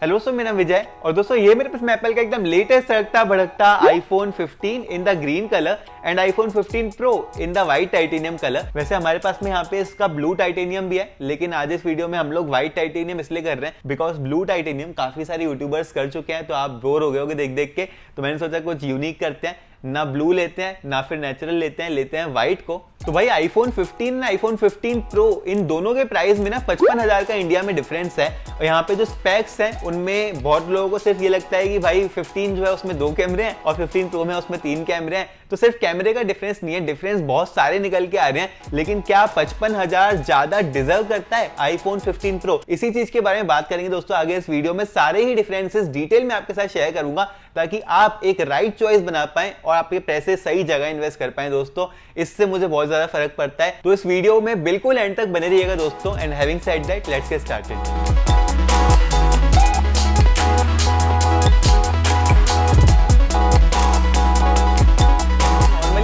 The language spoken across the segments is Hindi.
हेलो दोस्तों, मेरा विजय। और दोस्तों ये मेरे पास में एप्पल का एकदम लेटेस्ट सड़कता भड़कता iPhone 15 in the green colour and iPhone 15 pro in the white titanium colour. वैसे हमारे पास में यहाँ पे इसका ब्लू टाइटेनियम भी है, लेकिन आज इस वीडियो में हम लोग व्हाइट टाइटेनियम इसलिए कर रहे हैं बिकॉज ब्लू टाइटेनियम काफी सारे यूट्यूबर्स कर चुके हैं, तो आप बोर हो गए होगे देख देख के। तो मैंने सोचा कुछ यूनिक करते हैं, ना ब्लू लेते हैं ना फिर नेचुरल लेते हैं व्हाइट को। तो भाई आईफोन 15 और आईफोन 15 प्रो इन दोनों के प्राइस में ना 55,000 का इंडिया में डिफरेंस है। और यहाँ पे जो स्पेक्स हैं उनमें बहुत लोगों को सिर्फ ये लगता है कि भाई 15 जो है उसमें 2 कैमरे हैं और 15 प्रो में उसमें 3 कैमरे हैं। तो सिर्फ कैमरे का डिफरेंस नहीं है, डिफरेंस बहुत सारे निकल के आ रहे हैं। लेकिन क्या 55,000 ज्यादा डिजर्व करता है आईफोन 15 प्रो? इसी चीज के बारे में बात करेंगे दोस्तों आगे इस वीडियो में। सारे ही डिफरेंसेस डिटेल में आपके साथ शेयर करूंगा ताकि आप एक राइट चॉइस बना पाएं और आपके पैसे सही जगह इन्वेस्ट कर पाएं दोस्तों। इससे मुझे बहुत ज्यादा फर्क पड़ता है। तो इस वीडियो में बिल्कुल एंड तक बने रहिएगा दोस्तों। And having said that, let's get started.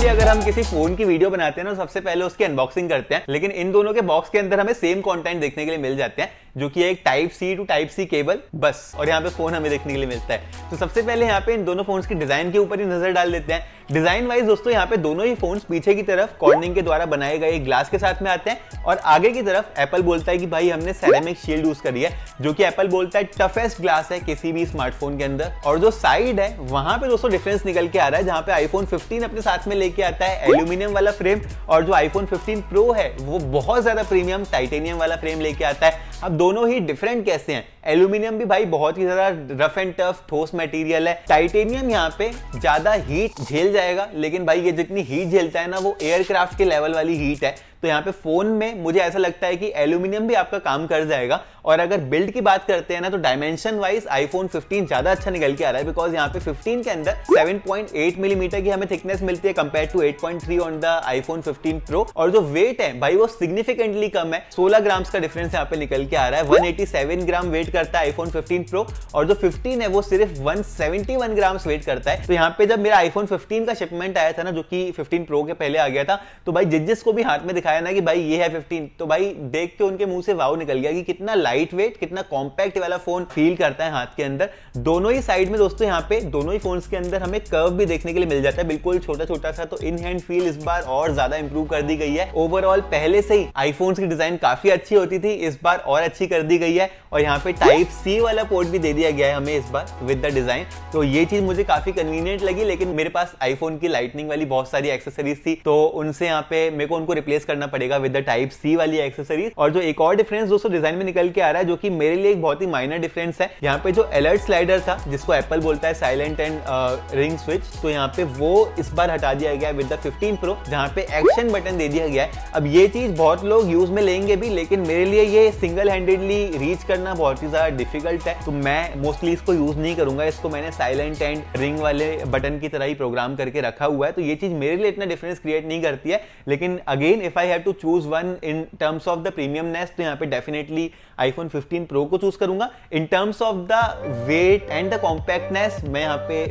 अगर हम किसी फोन की वीडियो बनाते हैं ना, सबसे पहले उसकी अनबॉक्सिंग करते हैं, लेकिन इन दोनों के बॉक्स के अंदर हमें सेम कंटेंट देखने के लिए मिल जाते हैं, जो कि एक type C to type C cable बस, और यहाँ पे फोन हमें देखने के लिए मिलता है। तो सबसे पहले यहाँ पे इन दोनों फोन्स की डिजाइन के ऊपर ही नजर डाल देते हैं। डिजाइन वाइज दोस्तों यहाँ पे दोनों ही फोन्स पीछे की तरफ कॉर्निंग के द्वारा बनाए गए ग्लास के साथ में आते हैं, और आगे की तरफ एप्पल बोलता है कि भाई हमने सेरेमिक शील्ड यूज करी है, जो कि एप्पल बोलता है टफेस्ट ग्लास है किसी भी स्मार्टफोन के अंदर। और जो साइड है वहां पे दोस्तों डिफरेंस निकल के आ रहा है, जहां पे आईफोन 15 अपने साथ में लेके आता है एल्यूमिनियम वाला फ्रेम, और जो आईफोन 15 प्रो है वो बहुत ज्यादा प्रीमियम टाइटेनियम वाला फ्रेम लेके आता है। अब दोनों ही डिफरेंट कैसे हैं? एल्यूमिनियम भी भाई बहुत ही ज्यादा रफ एंड टफ ठोस मटेरियल है। टाइटेनियम यहाँ पे ज्यादा हीट झेल जाएगा, लेकिन भाई ये जितनी हीट झेलता है ना वो एयरक्राफ्ट के लेवल वाली हीट है। तो यहाँ पे फोन में मुझे ऐसा लगता है कि एल्यूमिनियम भी आपका काम कर जाएगा। और अगर बिल्ड की बात करते हैं ना, तो डायमेंशन वाइज आईफोन 15 ज्यादा अच्छा निकल के आ रहा है, बिकॉज यहाँ पे 15 के अंदर 7.8 मिलीमीटर की हमें थिकनेस मिलती है compare to 8.3 on the iPhone 15 pro. और जो वेट है भाई वो सिग्निफिकेंटली कम है, 16 ग्राम्स का डिफरेंस यहाँ पे निकल के आ रहा है। 187 ग्राम वेट करता है आईफोन 15 प्रो, और जो 15 है वो सिर्फ 171 ग्राम्स वेट करता है। तो यहाँ पे जब मेरा आईफोन 15 का शिपमेंट आया था ना, जो कि 15 प्रो के पहले आ गया था, तो भाई जिस को भी हाथ में दिखाया ना कि भाई ये है 15, तो भाई देख के उनके मुंह से वाव निकल गया कि कितना लाइट वेट, कितना कॉम्पैक्ट वाला फोन फील करता है हाथ के अंदर। दोनों ही साइड में दोस्तों यहाँ पे दोनों ही फोन्स के अंदर हमें कर्व भी देखने के लिए मिल जाता है, बिल्कुल छोटा छोटा सा। तो इन हैंड फील इस बार और ज्यादा इंप्रूव कर दी गई है। ओवरऑल पहले से ही आईफोन्स की डिजाइन काफी अच्छी होती थी, इस बार और अच्छी कर दी गई है। और यहाँ पे टाइप सी वाला पोर्ट भी दे दिया गया है हमें इस बार विद द डिजाइन। तो ये चीज मुझे काफी कन्वीनियंट लगी, लेकिन मेरे पास आईफोन की लाइटनिंग वाली बहुत सारी एक्सेसरीज थी, तो उनसे यहाँ पे मेरे को उनको रिप्लेस करना पड़ेगा विद द टाइप सी वाली एक्सेसरीज। और जो एक और डिफरेंस दोस्तों डिजाइन में निकल के आ रहा है, जो कि मेरे लिए एक बहुत ही माइनर डिफरेंस है, यहाँ पे जो अलर्ट स्लाइडर था, जिसको एप्पल बोलता है साइलेंट एंड रिंग स्विच, तो यहाँ पे वो इस बार हटा दिया गया है विद द 15 प्रो, जहाँ पे एक्शन बटन दे दिया गया है। अब ये चीज बहुत लोग यूज में लेंगे भी, लेकिन मेरे लिए ये सिंगल हैंडेडली रीच करना बहुत ही ज्यादा डिफिकल्ट है, तो मैं मोस्टली इसको यूज नहीं करूंगा। इसको मैंने साइलेंट एंड रिंग वाले बटन की तरह ही प्रोग्राम करके रखा हुआ है, तो ये चीज मेरे लिए इतना डिफरेंस क्रिएट नहीं करती है। लेकिन again if I have to choose one in terms of the premiumness, तो यहाँ पे डेफिनेटली आईफोन 15 प्रो को चूज करूंगा। In terms of the weight and the compactness मैं यहाँ पे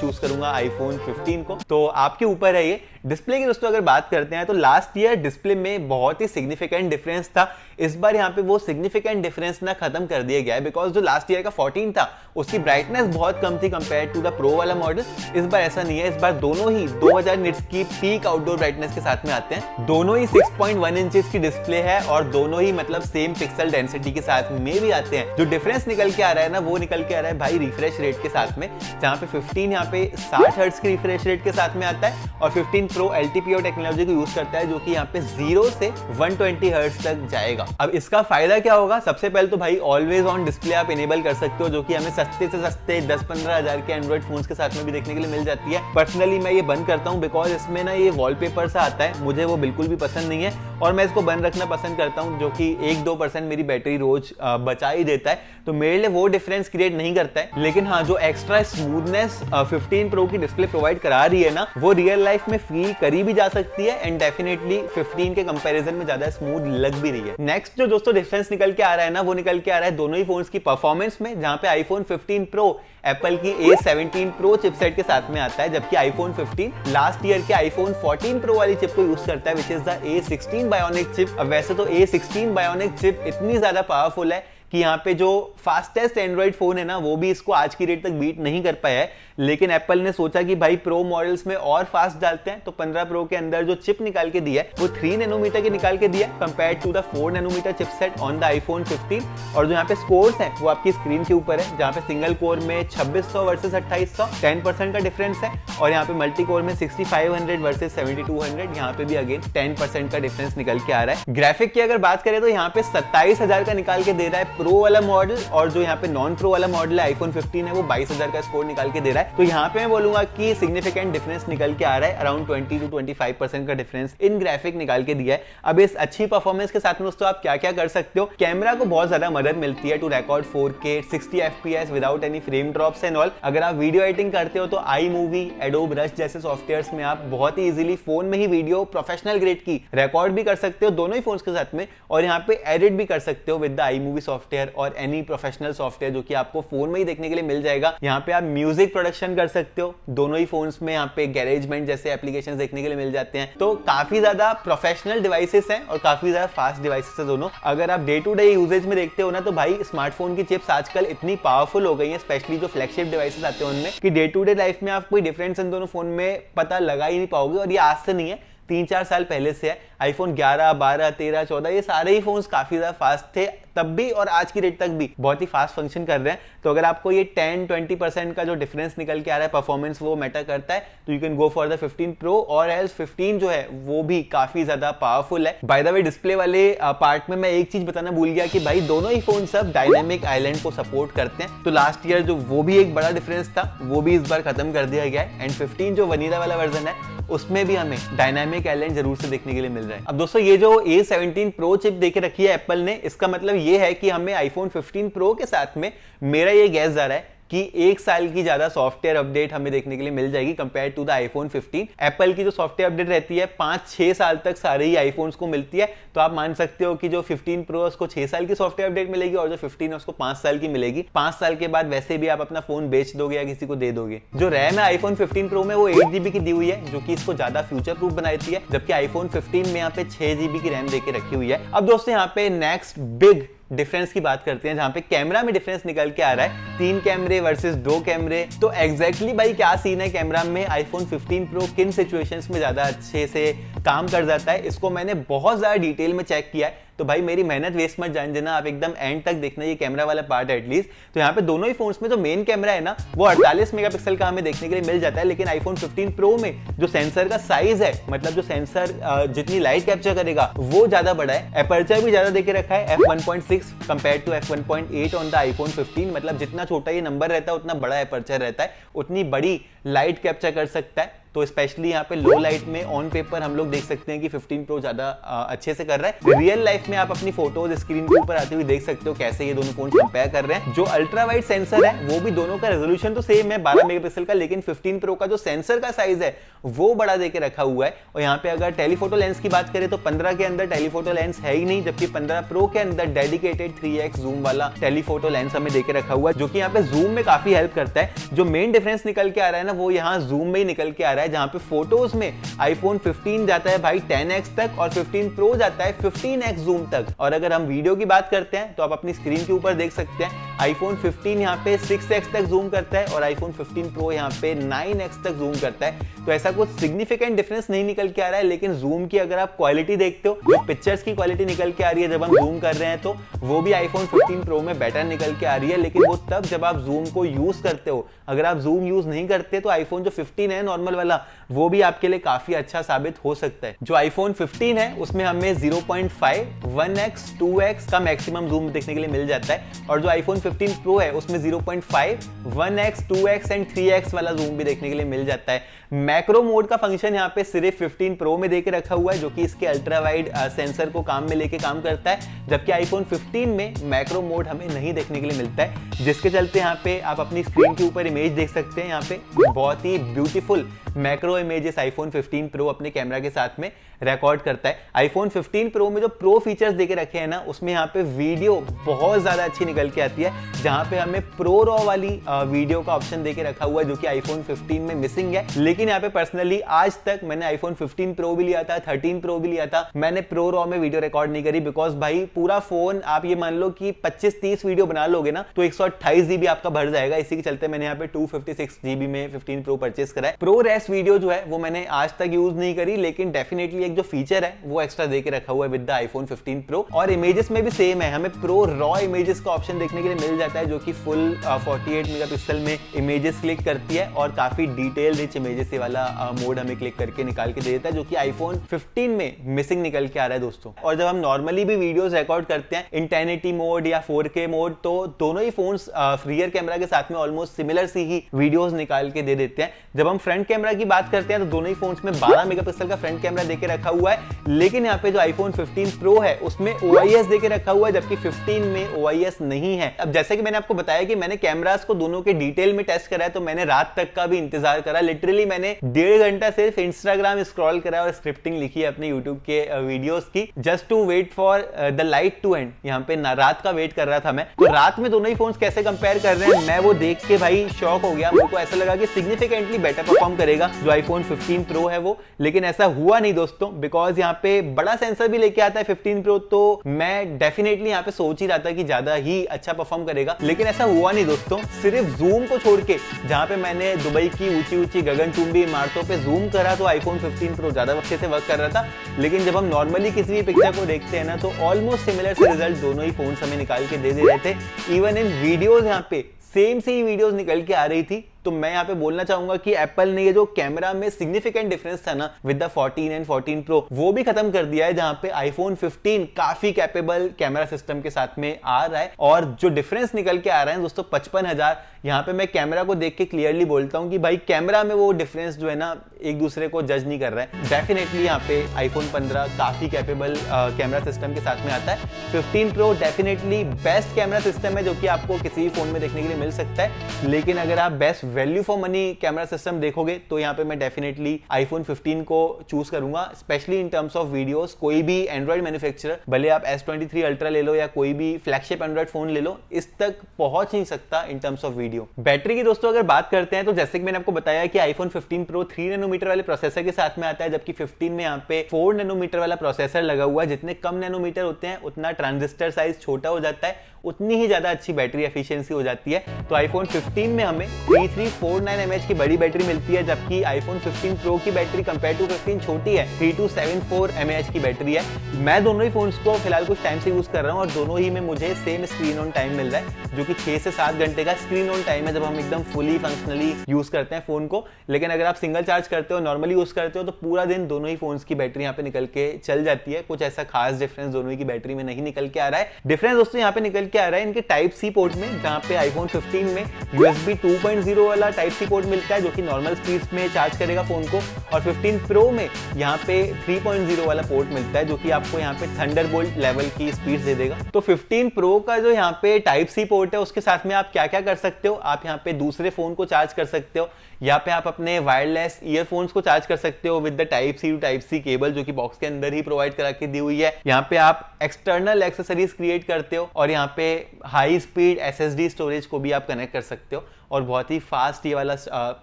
चूज करूंगा आईफोन 15 को। तो आपके ऊपर है ये। डिस्प्ले की दोस्तों अगर बात करते हैं, तो लास्ट ईयर डिस्प्ले में बहुत ही सिग्निफिकेंट डिफरेंस था। इस बार यहाँ पे वो सिग्निफिकेंट डिफरेंस ना खत्म कर दिया गया है, बिकॉज जो लास्ट ईयर का 14 था उसकी ब्राइटनेस बहुत कम थी कंपेयर टू द प्रो वाला मॉडल। इस बार ऐसा नहीं है, इस बार दोनों ही 2000 निट्स की पीक आउटडोर ब्राइटनेस के साथ में आते हैं। दोनों ही 6.1 इंचेस की डिस्प्ले है, और दोनों ही मतलब सेम पिक्सल डेंसिटी के साथ में भी आते हैं। जो डिफरेंस निकल के आ रहा है ना, वो निकल के आ रहा है भाई रिफ्रेश रेट के साथ में, जहाँ पे 15 यहाँ पे 60 हर्ट्ज की रिफ्रेश रेट के साथ में आता है, और 15 प्रो LTPO टेक्नोलॉजी को यूज करता है, जो कि यहाँ पे 0 से 120 हर्ट्ज तक जाएगा। अब इसका फायदा क्या होगा? सबसे पहले तो भाई ऑलवेज ऑन डिस्प्ले आप इनेबल कर सकते हो, जो कि हमें सस्ते से सस्ते 10-15 हजार के एंड्रॉइड फोन्स के साथ में भी देखने के लिए मिल जाती है। पर्सनली मैं ये बंद करता हूँ, बिकॉज इसमें ना ये वॉलपेपर सा आता है, मुझे वो बिल्कुल भी पसंद नहीं है, और मैं इसको बंद रखना पसंद करता हूँ, जो कि 1-2% मेरी बैटरी रोज बचा ही देता है। तो मेरे लिए वो डिफरेंस क्रिएट नहीं करता है। लेकिन हाँ, जो एक्स्ट्रा स्मूथनेस 15 प्रो की डिस्प्ले प्रोवाइड करा रही है ना, वो रियल लाइफ में फील करी भी जा सकती है, एंड डेफिनेटली 15 के कंपैरिजन में ज्यादा स्मूथ लग भी रही है। नेक्स्ट जो दोस्तों डिफरेंस निकल के आ रहा है ना, वो निकल के आ रहा है दोनों ही फोन्स की परफॉर्मेंस में, जहां पे आईफोन 15 प्रो एप्पल की A17 प्रो चिपसेट के साथ में आता है, जबकि आईफोन 15 लास्ट ईयर के आईफोन 14 प्रो वाली चिप को यूज करता है, which is the A16 bionic chip. अब वैसे तो A16 बायोनिक चिप इतनी ज्यादा पावरफुल है कि यहाँ पे जो फास्टेस्ट एंड्रॉइड फोन है ना वो भी इसको आज की रेट तक बीट नहीं कर पाया है, लेकिन एप्पल ने सोचा कि भाई प्रो मॉडल्स में और फास्ट डालते हैं, तो 15 प्रो के अंदर जो चिप निकाल के दिया है वो 3 नैनोमीटर की निकाल के दिया है compared to the 4 nanometer chipset on the iPhone 15। और जो यहाँ पे स्कोर्स हैं वो आपकी स्क्रीन के ऊपर है, जहाँ पे सिंगल कोर में 2600 वर्सेस 2800 10% का डिफरेंस है, और यहाँ पे मल्टी कोर में 6500 वर्सेस 7200 यहाँ पे भी अगेन 10% का डिफरेंस निकल के आ रहा है। ग्राफिक की अगर बात करें तो यहाँ पे 27,000 का निकाल के दे रहा है प्रो वाला मॉडल, और जो यहाँ पे नॉन प्रो वाला मॉडल है आईफोन 15 है वो 22,000 का स्कोर निकाल के दे रहा है। तो यहाँ पे मैं बोलूंगा कि सिग्निफिकेंट डिफरेंस निकल के आ रहा है, अराउंड 20 to 25% का डिफरेंस इन ग्राफिक निकाल के दिया है। अब इस अच्छी परफॉर्मेंस के साथ में दोस्तों आप क्या क्या कर सकते हो, कैमरा को बहुत ज्यादा मदद मिलती है to record 4K 60 FPS without any frame drops and all. अगर आप वीडियो एडिटिंग करते हो तो आई मूवी, एडोब रश जैसे सॉफ्टवेयर्स में आप बहुत ही इजीली फोन में ही वीडियो प्रोफेशनल ग्रेड की रिकॉर्ड भी कर सकते हो दोनों ही फोन्स के साथ में, और यहाँ पे एडिट भी कर सकते हो with the I movie software और एनी प्रोफेशनल सॉफ्टवेयर जो कि आपको फोन में ही देखने के लिए मिल जाएगा। यहाँ पे आप म्यूजिक प्रोडक्शन कर सकते हो दोनों ही फोन्स में, यहाँ पे गैरेजमेंट जैसे एप्लीकेशंस देखने के लिए मिल जाते हैं। तो काफी ज्यादा प्रोफेशनल डिवाइसेस हैं और काफी ज्यादा फास्ट डिवाइसेस है दोनों। अगर आप डे टू डे यूजेज में देखते हो ना तो भाई स्मार्टफोन की चिप्स आजकल इतनी पावरफुल हो गई है, स्पेशली जो फ्लैगशिप डिवाइसेस आते हैं उनमें, कि डे टू डे लाइफ में आप कोई डिफरेंस इन दोनों फोन में पता लगा ही नहीं पाओगे। और ये आज से नहीं है, 3-4 साल पहले से है। आईफोन 11, 12, 13, 14 ये सारे ही फोन्स काफी ज्यादा फास्ट थे तब भी, और आज की डेट तक भी बहुत ही फास्ट फंक्शन कर रहे हैं। तो अगर आपको ये 10-20% का जो डिफरेंस निकल के आ रहा है परफॉर्मेंस वो मैटर करता है, तो you can go for the 15 pro, और एल्स 15 जो है वो भी काफी ज्यादा पावरफुल है। बाय द वे डिस्प्ले वाले पार्ट में मैं एक चीज बताना भूल गया कि भाई दोनों ही फोन सब डायनामिक आइलैंड को सपोर्ट करते हैं। तो लास्ट ईयर जो वो भी एक बड़ा डिफरेंस था वो भी इस बार खत्म कर दिया गया है, एंड 15 जो वनीला वाला वर्जन है उसमें भी हमें डायनामिक आइलैंड जरूर से देखने के लिए मिल रहा है। अब दोस्तों ये जो A17 Pro चिप देके रखी है एप्पल ने, इसका मतलब ये है कि हमें आईफोन 15 Pro के साथ में, मेरा ये गैस जा रहा है कि 1 साल की ज्यादा सॉफ्टवेयर अपडेट हमें देखने के लिए मिल जाएगी compare to the iPhone 15। Apple की जो सॉफ्टवेयर अपडेट रहती है 5-6 साल तक सारे ही आईफोन्स को मिलती है, तो आप मान सकते हो कि जो 15 Pro उसको 6 साल की सॉफ्टवेयर अपडेट मिलेगी और जो 15 है उसको 5 साल की मिलेगी। 5 साल के बाद वैसे भी आप अपना फोन बेच दोगे या किसी को दे दोगे। जो रैम है आईफोन 15 Pro में वो 8 GB की दी हुई है, जो कि इसको ज्यादा फ्यूचर प्रूफ बनाती है, जबकि आईफोन 15 में यहाँ पे 6 GB की रैम देके रखी हुई है। अब दोस्तों यहाँ पे नेक्स्ट बिग डिफरेंस की बात करते हैं, जहां पे कैमरा में डिफरेंस निकल के आ रहा है, 3 कैमरे वर्सेस 2 कैमरे। तो एग्जैक्टली भाई क्या सीन है कैमरा में, आईफोन 15 Pro किन सिचुएशंस में ज्यादा अच्छे से काम कर जाता है, इसको मैंने बहुत ज्यादा डिटेल में चेक किया है। तो भाई मेरी मेहनत वेस्ट मत जाने देना, आप एकदम एंड तक देखना ये कैमरा वाला पार्ट एटलीस्ट। तो यहाँ पे दोनों ही फोन्स में जो मेन कैमरा है ना वो 48 मेगापिक्सल का हमें देखने के लिए मिल जाता है, लेकिन आईफोन 15 Pro में जो सेंसर का साइज है, मतलब जो सेंसर जितनी लाइट कैप्चर करेगा वो ज्यादा बड़ा है। एपर्चर भी ज्यादा देके रखा है, f1.6 compare to f1.8 on the iPhone 15, मतलब जितना छोटा ये नंबर रहता है उतना बड़ा एपर्चर रहता है, उतनी बड़ी लाइट कैप्चर कर सकता है। तो स्पेशली यहाँ पे लो लाइट में ऑन पेपर हम लोग देख सकते हैं कि 15 Pro ज्यादा अच्छे से कर रहा है। रियल लाइफ में आप अपनी फोटोज स्क्रीन के ऊपर आते हुए देख सकते हो कैसे ये दोनों फोन कंपेयर कर रहे हैं। जो अल्ट्रा वाइड सेंसर है वो भी दोनों का रेजोल्यूशन तो सेम है 12 मेगापिक्सल का, लेकिन 15 Pro का जो सेंसर का साइज है वो बड़ा देके रखा हुआ है। और यहाँ पे अगर टेलीफोटो लेंस की बात करें तो 15 के अंदर टेलीफोटो लेंस है ही नहीं, जबकि 15 Pro के अंदर डेडिकेटेड 3x जूम वाला टेलीफोटो लेंस हमें देके रखा हुआ है, जो कि यहाँ पे जूम में काफी हेल्प करता है। जो मेन डिफरेंस निकल के आ रहा है ना वो यहाँ जूम में ही निकल के आ रहा है, जहाँ पे फोटोज में आईफोन 15 जाता है भाई 10x तक और 15 Pro जाता है 15x जूम तक। और अगर हम वीडियो की बात करते हैं तो आप अपनी स्क्रीन के ऊपर देख सकते हैं आईफोन 15 यहाँ पे 6x तक जूम करता है और आईफोन 15 Pro यहाँ पे 9x तक जूम करता है। तो ऐसा कुछ सिग्निफिकेंट डिफरेंस नहीं निकल के आ रहा है, लेकिन जूम की अगर आप क्वालिटी देखते हो, जो पिक्चर्स की क्वालिटी निकल के आ रही है जब हम जूम कर रहे हैं, तो वो भी आईफोन 15 Pro में बेटर निकल के आ रही है, लेकिन वो तब जब आप जूम को यूज करते हो। अगर आप जूम यूज नहीं करते तो आईफोन जो 15 है नॉर्मल वाला वो भी आपके लिए काफी अच्छा साबित हो सकता है। जो आईफोन 15 है उसमें हमें 0.5, 1x, 2x का मैक्सिमम जूम देखने के लिए मिल जाता है, और जो आईफोन 15 Pro है उसमें 0.5, 1x, 2x एंड 3x वाला जूम भी देखने के लिए मिल जाता है। मैक्रो मोड का फंक्शन यहाँ पे सिर्फ 15 Pro में देके रखा हुआ है, जो कि इसके अल्ट्रा वाइड सेंसर को काम में लेके काम करता है, जबकि आईफोन 15 में मैक्रो मोड हमें नहीं देखने के लिए मिलता है, जिसके चलते यहाँ पे आप अपनी स्क्रीन के ऊपर इमेज देख सकते हैं। यहाँ पे बहुत ही beautiful macro images iPhone 15 pro अपने कैमरा के साथ में रिकॉर्ड करता है। आईफोन 15 प्रो में जो प्रो फीचर्स देके रखे हैं ना, उसमें यहाँ पे वीडियो बहुत ज्यादा अच्छी निकल के आती है, जहां पे हमें प्रो रॉ वाली वीडियो का ऑप्शन देके रखा हुआ है, जो कि आईफोन 15 में मिसिंग है। लेकिन यहाँ पे पर्सनली आज तक मैंने आईफोन 15 प्रो भी लिया था, 13 प्रो भी लिया था, मैंने प्रो रॉ में वीडियो रिकॉर्ड नहीं करी, बिकॉज भाई पूरा फोन आप ये मान लो कि 25-30 वीडियो बना लोगे ना तो 128 GB आपका भर जाएगा। इसी के चलते मैंने यहाँ पे 256 GB में 15 प्रो परचेस करा है। प्रो रेस वीडियो जो है वो मैंने आज तक यूज नहीं करी, लेकिन डेफिनेटली एक जो फीचर है वो एक्स्ट्रा देके रखा हुआ है विद द आईफोन 15 प्रो। और इमेजेस में भी सेम है, हमें प्रो रॉ इमेजेस का ऑप्शन देखने के लिए मिल जाता है, जो कि फुल 48 मेगापिक्सल में इमेजेस क्लिक करती है और काफी डिटेल रिच इमेजेस वाला मोड हमें क्लिक करके निकाल के दे देता है, जो कि आईफोन 15 में मिसिंग निकल के आ रहा है दोस्तों। और जब हम नॉर्मली भी वीडियोस रिकॉर्ड करते हैं इन 1080 मोड या 4K मोड, तो दोनों ही फोन्स रियर कैमरा के साथ में ऑलमोस्ट सिमिलर सी ही वीडियोस निकाल के दे देते हैं। जब हम फ्रंट कैमरा की बात करते हैं तो दोनों ही फोन्स में 12 मेगापिक्सल का फ्रंट कैमरा देके रखा हुआ है, लेकिन यहाँ पे जो आईफोन 15 प्रो है उसमें OIS देके रखा हुआ है, जबकि 15 में OIS नहीं है। अब जैसे कि मैंने आपको बताया कि मैंने कैमरास को दोनों के डिटेल में टेस्ट करा है, तो मैंने रात तक का भी इंतजार करा। लिटरली मैंने 1.5 घंटा सिर्फ इंस्टाग्राम स्क्रॉल करा और स्क्रिप्टिंग लिखी है अपने यूट्यूब के वीडियोस की, just to wait for the light to end. यहाँ पे रात का वेट कर रहा था मैं, तो रात में दोनों ही फोन्स कैसे कंपेयर कर रहे हैं मैं वो देख के भाई शॉक हो गया। मेरे को ऐसा लगा कि सिग्निफिकेंटली बेटर परफॉर्म करेगा जो आईफोन 15 प्रो है वो, लेकिन ऐसा हुआ नहीं दोस्तों, बिकॉज यहाँ पे बड़ा सेंसर भी लेके आता है 15 प्रो, तो मैं डेफिनेटली यहाँ पे सोच ही रहा था कि ज्यादा ही अच्छा परफॉर्म करेगा, लेकिन ऐसा हुआ नहीं दोस्तों। सिर्फ जूम को छोड़ के, जहां पे मैंने दुबई की ऊंची ऊंची गगनचुंबी इमारतों पे जूम करा तो आईफोन 15 प्रो ज्यादा अच्छे से वर्क कर रहा था, लेकिन जब हम नॉर्मली किसी भी पिक्चर को देखते हैं ना तो ऑलमोस्ट सिमिलर से रिजल्ट दोनों ही फोन हमें निकाल के दे रहे थे। इवन इन वीडियोस यहाँ पे सेम से ही वीडियोस निकल के आ रही थी। तो मैं यहाँ पे बोलना चाहूंगा कि एप्पल ने ये जो कैमरा में सिग्निफिकेंट डिफरेंस था ना विद द 14 एंड 14 प्रो, वो भी खत्म कर दिया है, जहाँ पे आईफोन 15 काफी कैपेबल कैमरा सिस्टम के साथ में आ रहा है। और जो डिफरेंस निकल के आ रहा है दोस्तों 55,000, यहाँ पे मैं कैमरा को देख के क्लियरली बोलता हूँ कि भाई कैमरा में वो डिफरेंस जो है ना एक दूसरे को जज नहीं कर रहा है। डेफिनेटली यहाँ पे आईफोन 15 काफी कैपेबल कैमरा सिस्टम के साथ में आता है। 15 pro definitely best camera system है जो कि आपको किसी भी फोन में देखने के लिए मिल सकता है, लेकिन अगर आप best value for money camera system देखोगे तो यहाँ पे मैं डेफिनेटली आईफोन 15 को चूज करूंगा, specially in terms of videos. कोई भी एंड्रॉइड मैन्युफैक्चरर, भले आप S23 अल्ट्रा ले लो या कोई भी फ्लैगशिप एंड्रॉइड फोन ले लो, इस तक पहुंच नहीं सकता इन टर्म्स ऑफ वीडियो। बैटरी की दोस्तों अगर बात करते हैं तो जैसे कि मैंने आपको बताया कि आईफोन 15 प्रो 3 नैनोमीटर वाले प्रोसेसर के साथ में आता है, जबकि 15 में यहाँ पे 4 नैनोमीटर वाला प्रोसेसर लगा हुआ है। जितने कम नैनोमीटर होते हैं उतना ट्रांजिस्टर साइज छोटा हो जाता है, उतनी ही ज्यादा अच्छी बैटरी एफिशिएंसी हो जाती है। तो आईफोन 15 में हमें 3349 mAh की बड़ी बैटरी मिलती है, जबकि आईफोन 15 प्रो की बैटरी कंपेयर टू 15 छोटी है, 3274 mAh की बैटरी है। मैं दोनों ही फोन्स को फिलहाल कुछ टाइम से यूज कर रहा हूं और दोनों ही में मुझे सेम स्क्रीन ऑन टाइम मिल रहा है, जो कि 6 से 7 घंटे का स्क्रीन ऑन टाइम है जब हम एकदम फुली फंक्शनली यूज करते हैं फोन को। लेकिन अगर आप सिंगल चार्ज करते हो, नॉर्मली यूज करते हो, तो पूरा दिन दोनों ही फोन्स की बैटरी यहाँ पे निकल के चल जाती है। कुछ ऐसा खास डिफरेंस दोनों ही की बैटरी में नहीं निकल के आ रहा है। डिफरेंस दोस्तों यहाँ पे निकल के आ रहा है इनके टाइप सी पोर्ट में, जहां पे आईफोन 15 में USB 2.0 वाला टाइप सी पोर्ट मिलता है जो कि नॉर्मल स्पीड्स में चार्ज करेगा फोन को, और 15 प्रो में यहाँ पे 3.0 वाला पोर्ट मिलता है जो कि आपको यहाँ पे थंडरबोल्ट लेवल की स्पीड दे देगा। तो 15 प्रो का जो यहाँ पे टाइप सी पोर्ट है उसके साथ में आप क्या क्या कर सकते हो, आप यहाँ पे दूसरे फोन को चार्ज कर सकते हो, यहाँ पे आप अपने वायरलेस ईयरफोन्स को चार्ज कर सकते हो with the type C to type C cable जो कि बॉक्स के अंदर ही प्रोवाइड करा के दी हुई है। यहाँ पे आप एक्सटर्नल एक्सेसरीज क्रिएट करते हो और यहाँ पे हाई स्पीड SSD स्टोरेज को भी आप कनेक्ट कर सकते हो और बहुत ही फास्ट ये वाला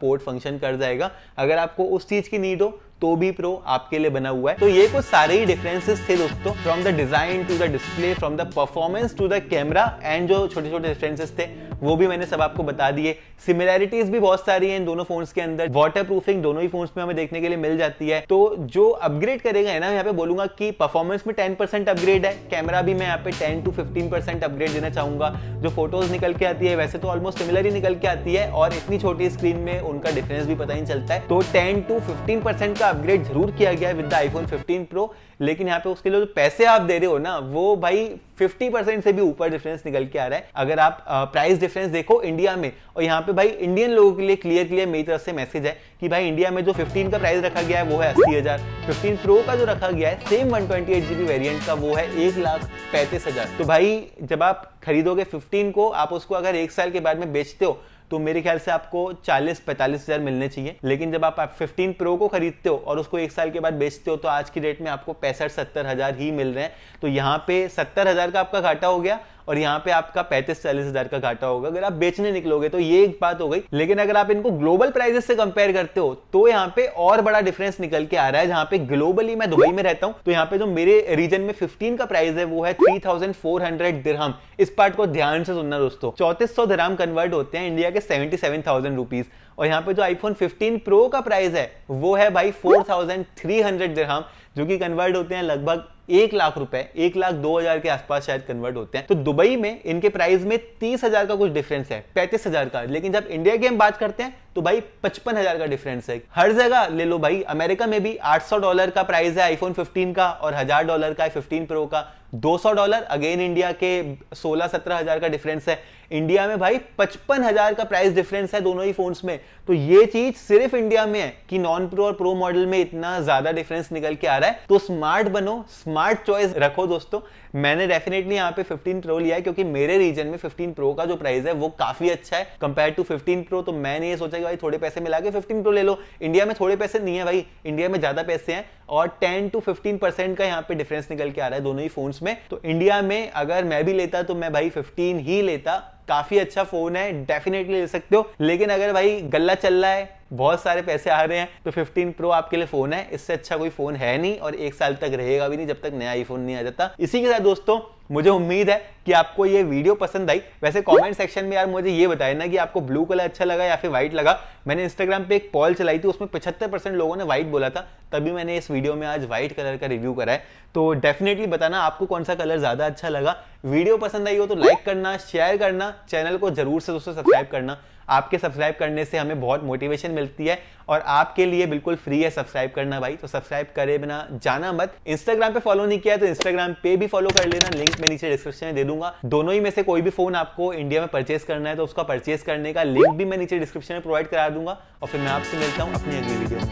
पोर्ट फंक्शन कर जाएगा। अगर आपको उस चीज की नीड हो तो भी प्रो आपके लिए बना हुआ है। तो ये कुछ सारे ही डिफरेंसेस थे दोस्तों, from the design to the display, from the performance to the camera, and जो छोटे छोटे डिफरेंसेस थे वो भी मैंने सब आपको बता दिए। सिमिलैरिटीज भी बहुत सारी हैं इन दोनों फोन्स के अंदर। वाटर प्रूफिंग दोनों ही फोन्स में हमें देखने के लिए मिल जाती है। तो जो अपग्रेड करेगा है ना, यहाँ पे बोलूंगा कि परफॉर्मेंस में 10% अपग्रेड है, कैमरा भी मैं यहाँ पे 10 to 15% अपग्रेड देना चाहूंगा। जो फोटोज निकल के आती है वैसे तो ऑलमोस्ट सिमिलर ही निकल के आती है और इतनी छोटी स्क्रीन में उनका डिफरेंस भी पता नहीं चलता है। तो 10 to 15% का अपग्रेड जरूर किया गया है विद द आईफोन 15 प्रो, लेकिन यहाँ पे उसके लिए जो पैसे आप दे रहे हो ना वो भाई 50% से भी ऊपर डिफरेंस निकल के आ रहा है। अगर आप प्राइस डिफरेंस देखो इंडिया में, और यहाँ पे भाई इंडियन लोगों के लिए क्लियर मेरी तरफ से मैसेज है कि भाई इंडिया में जो 15 का प्राइस रखा गया है वो है 80,000, 15 प्रो का जो रखा गया है सेम 128GB वेरिएंट का वो है 1,35,000। तो भाई जब आप खरीदोगे 15 को, आप उसको अगर 1 साल के बाद में बेचते हो तो मेरे ख्याल से आपको 40-45 हज़ार मिलने चाहिए। लेकिन जब आप 15 प्रो को खरीदते हो और उसको 1 साल के बाद बेचते हो तो आज की डेट में आपको 65-70 हज़ार ही मिल रहे हैं। तो यहाँ पे 70 हज़ार का आपका घाटा हो गया और यहाँ पे आपका 35-40 हज़ार का घाटा होगा अगर आप बेचने निकलोगे। तो ये एक बात हो गई। लेकिन अगर आप इनको ग्लोबल प्राइसेस से कंपेयर करते हो तो यहाँ पे और बड़ा डिफरेंस निकल के आ रहा है। जहाँ पे ग्लोबली मैं दुबई में रहता हूँ तो यहाँ पे जो मेरे रीजन में 15 का प्राइस है वो है 3400 दिरहम। इस पार्ट को ध्यान से सुनना दोस्तों, 3400 दिरहम कन्वर्ट होते हैं इंडिया के 77,000 रुपीज। और यहाँ पे जो आईफोन 15 प्रो का प्राइस है वो है भाई 4300 दिरहम, जो कि कन्वर्ट होते हैं लगभग 1 लाख रुपए, 1,02,000 के आसपास शायद कन्वर्ट होते हैं। तो दुबई में इनके प्राइस में 30,000 का कुछ डिफरेंस है, 35,000 का। लेकिन जब इंडिया की हम बात करते हैं तो भाई 55,000 का डिफरेंस है। हर जगह ले लो भाई, अमेरिका में भी $800 का प्राइस है आईफोन 15 का और $1,000 का है 15 प्रो का, $200 अगेन इंडिया के 16-17 हज़ार का डिफरेंस है। इंडिया में भाई 55,000 का प्राइस डिफरेंस है दोनों ही फोन्स में। तो ये चीज सिर्फ इंडिया में है कि नॉन प्रो और प्रो मॉडल में इतना ज्यादा डिफरेंस निकल के आ रहा है। तो स्मार्ट बनो, स्मार्ट चॉइस रखो दोस्तों। मैंने डेफिनेटली यहाँ पे 15 प्रो लिया है क्योंकि मेरे रीजन में 15 प्रो का जो प्राइस है वो काफी अच्छा है कंपेयर टू 15 प्रो। तो मैंने ये सोचा कि भाई थोड़े पैसे मिला के 15 प्रो ले लो। इंडिया में थोड़े पैसे नहीं है भाई, इंडिया में ज्यादा पैसे हैं और 10 to 15% का यहाँ पे डिफरेंस निकल के आ रहा है दोनों ही फोन्स में। तो इंडिया में अगर मैं भी लेता तो मैं भाई 15 ही लेता। काफी अच्छा फोन है, डेफिनेटली ले सकते हो। लेकिन अगर भाई गल्ला चल रहा है, बहुत सारे पैसे आ रहे हैं, तो 15 प्रो आपके लिए फोन है। इससे अच्छा कोई फोन है नहीं और 1 साल तक रहेगा भी नहीं जब तक नया आईफोन नहीं आ जाता। इसी के साथ दोस्तों मुझे उम्मीद है कि आपको ये वीडियो पसंद आई। वैसे कमेंट सेक्शन में यार मुझे ये बताया ना कि आपको ब्लू कलर अच्छा लगा या फिर व्हाइट लगा। मैंने इंस्टाग्राम पे एक पॉल चलाई थी, उसमें 75% लोगों ने व्हाइट बोला था, तभी मैंने इस वीडियो में आज व्हाइट कलर का रिव्यू करा है। तो डेफिनेटली बताना आपको कौन सा कलर ज्यादा अच्छा लगा। वीडियो पसंद आई हो तो लाइक करना, शेयर करना, चैनल को जरूर से दोस्तों सब्सक्राइब करना। आपके सब्सक्राइब करने से हमें बहुत मोटिवेशन मिलती है और आपके लिए बिल्कुल फ्री है सब्सक्राइब करना भाई। तो सब्सक्राइब करे बिना जाना मत। इंस्टाग्राम पे फॉलो नहीं किया तो इंस्टाग्राम पे भी फॉलो कर लेना, लिंक मैं नीचे डिस्क्रिप्शन में दे दूंगा। दोनों ही में से कोई भी फोन आपको इंडिया में परचेस करना है तो उसका परचेस करने का लिंक भी मैं नीचे डिस्क्रिप्शन में प्रोवाइड करा दूंगा। और फिर मैं आपसे मिलता हूं अपनी अगली वीडियो में।